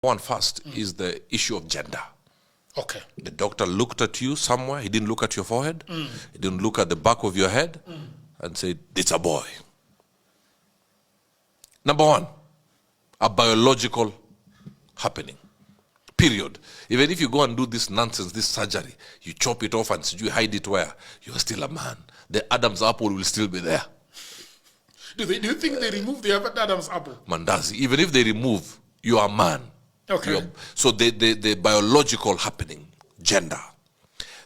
One first is the issue of gender. Okay. The doctor looked at you somewhere. He didn't look at your forehead. He didn't look at the back of your head and said, it's a boy. Number one, a biological happening. Period. Even if you go and do this nonsense, this surgery, you chop it off and you hide it where? You're still a man. The Adam's apple will still be there. Do you think they remove the Adam's apple? Mandazi. Even if they remove, you are a man. Okay. So the biological happening, gender.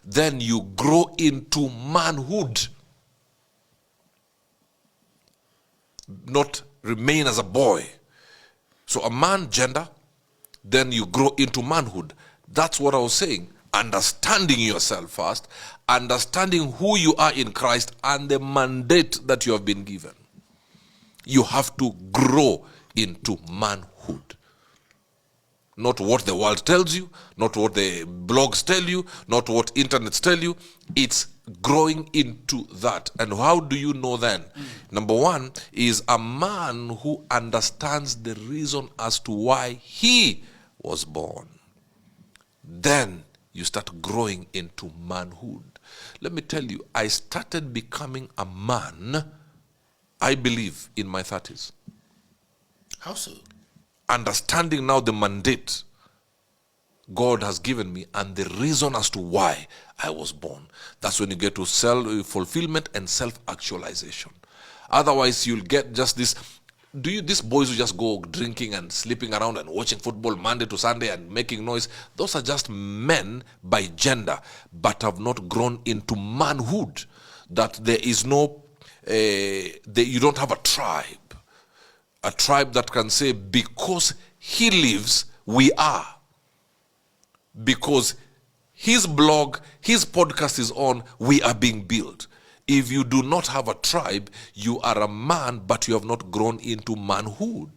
Then you grow into manhood. Not remain as a boy. So a man, gender, then you grow into manhood. That's what I was saying. Understanding yourself first, understanding who you are in Christ and the mandate that you have been given. You have to grow into manhood. Not what the world tells you, not what the blogs tell you, not what internets tell you. It's growing into that. And how do you know then? Number one is a man who understands the reason as to why he was born. Then you start growing into manhood. Let me tell you, I started becoming a man, I believe, in my 30s. How so? Understanding now the mandate God has given me and the reason as to why I was born. That's when you get to self-fulfillment and self-actualization. Otherwise, you'll get just this. These boys who just go drinking and sleeping around and watching football Monday to Sunday and making noise, those are just men by gender, but have not grown into manhood. That there is no, you don't have a tribe. A tribe that can say, because he lives, we are. Because his blog, his podcast is on, we are being built. If you do not have a tribe, you are a man, but you have not grown into manhood.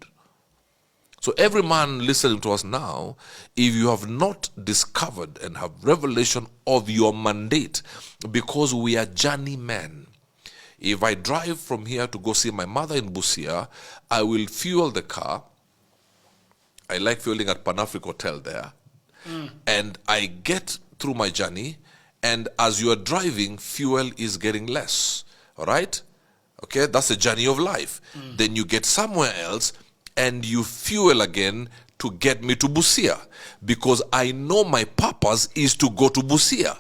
So every man listening to us now, if you have not discovered and have revelation of your mandate, because we are journeymen. If I drive from here to go see my mother in Busia, I will fuel the car. I like fueling at Pan-Africa Hotel there. And I get through my journey, and as you are driving, fuel is getting less. All right? Okay, that's a journey of life. Then you get somewhere else, and you fuel again to get me to Busia. Because I know my purpose is to go to Busia.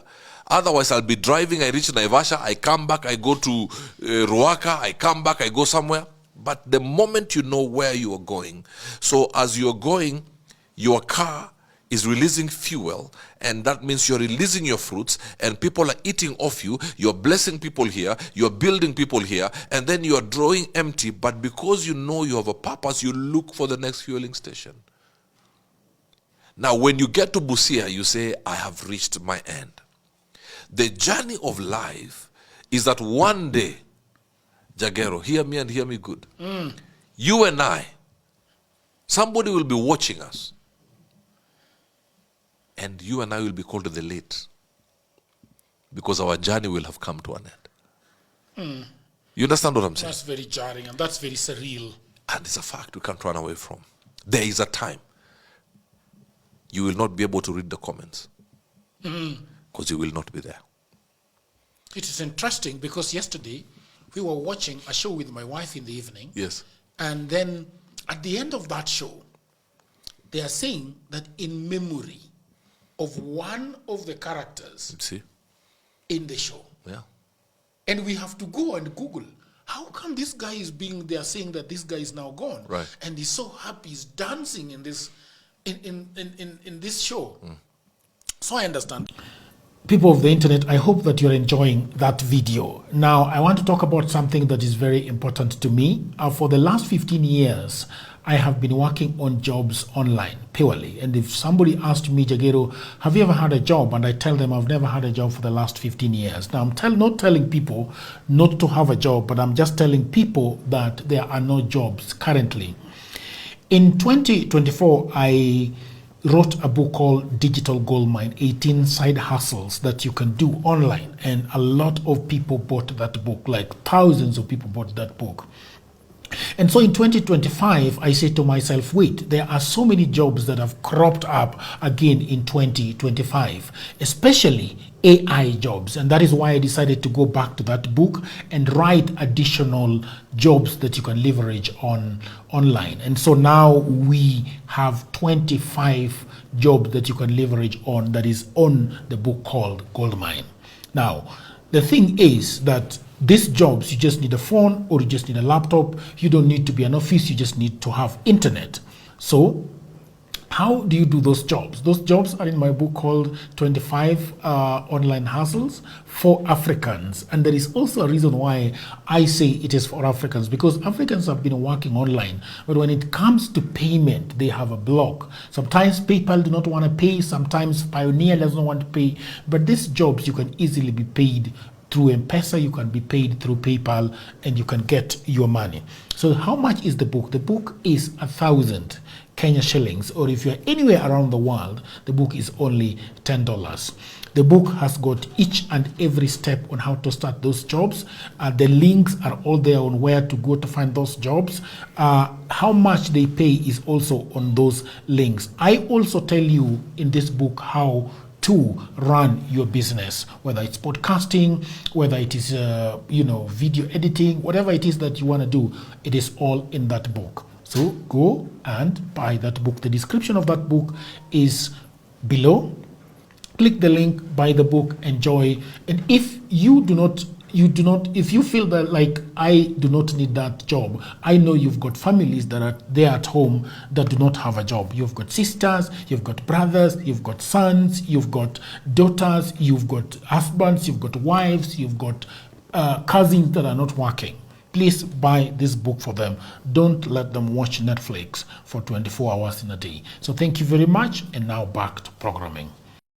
Otherwise, I'll be driving, I reach Naivasha, I come back, I go to Ruaka, I come back, I go somewhere. But the moment you know where you are going, so as you're going, your car is releasing fuel, and that means you're releasing your fruits, and people are eating off you, you're blessing people here, you're building people here, and then you're drawing empty, but because you know you have a purpose, you look for the next fueling station. Now, when you get to Busia, you say, I have reached my end. The journey of life is that one day, Jagero, hear me and hear me good. You and I, somebody will be watching us. And you and I will be called to the late. Because our journey will have come to an end. You understand what I'm saying? That's very jarring and that's very surreal. And it's a fact we can't run away from. There is a time you will not be able to read the comments. Because you will not be there. It is interesting because yesterday we were watching a show with my wife in the evening. Yes. And then at the end of that show, they are saying that in memory of one of the characters in the show. Yeah. And we have to go and Google, how come this guy is being, they are saying that this guy is now gone. Right. And he's so happy, he's dancing in this in this show. So I understand. People of the internet, I hope that you're enjoying that video. Now, I want to talk about something that is very important to me. For the last 15 years, I have been working on jobs online, purely. And if somebody asked me, Jagero, have you ever had a job? And I tell them I've never had a job for the last 15 years. Now, I'm not telling people not to have a job, but I'm just telling people that there are no jobs currently. In 2024, I wrote a book called Digital Goldmine, 18 Side Hustles that you can do online. And a lot of people bought that book, like thousands of people bought that book. And so in 2025, I said to myself, wait, there are so many jobs that have cropped up again in 2025, especially AI jobs. And that is why I decided to go back to that book and write additional jobs that you can leverage online. And so now we have 25 jobs that you can leverage on, that is on the book called Goldmine. Now, the thing is that these jobs, you just need a phone or you just need a laptop. You don't need to be an office, you just need to have internet. So how do you do those jobs? Those jobs are in my book called 25 Online Hustles for Africans. And there is also a reason why I say it is for Africans, because Africans have been working online, but when it comes to payment, they have a block. Sometimes PayPal do not want to pay, sometimes Pioneer doesn't want to pay, but these jobs you can easily be paid through M-Pesa, you can be paid through PayPal, and you can get your money. So how much is the book? The book is 1,000 Kenya shillings, or if you're anywhere around the world, the book is only $10. The book has got each and every step on how to start those jobs. The links are all there on where to go to find those jobs. How much they pay is also on those links. I also tell you in this book how to run your business, whether it's podcasting, whether it is video editing, whatever it is that you want to do, it is all in that book. So go and buy that book. The description of that book is below. Click the link, buy the book, enjoy. And if if you feel that like I do not need that job, I know you've got families that are there at home that do not have a job. You've got sisters, you've got brothers, you've got sons, you've got daughters, you've got husbands, you've got wives, you've got cousins that are not working. Please buy this book for them. Don't let them watch Netflix for 24 hours in a day. So thank you very much, and now back to programming.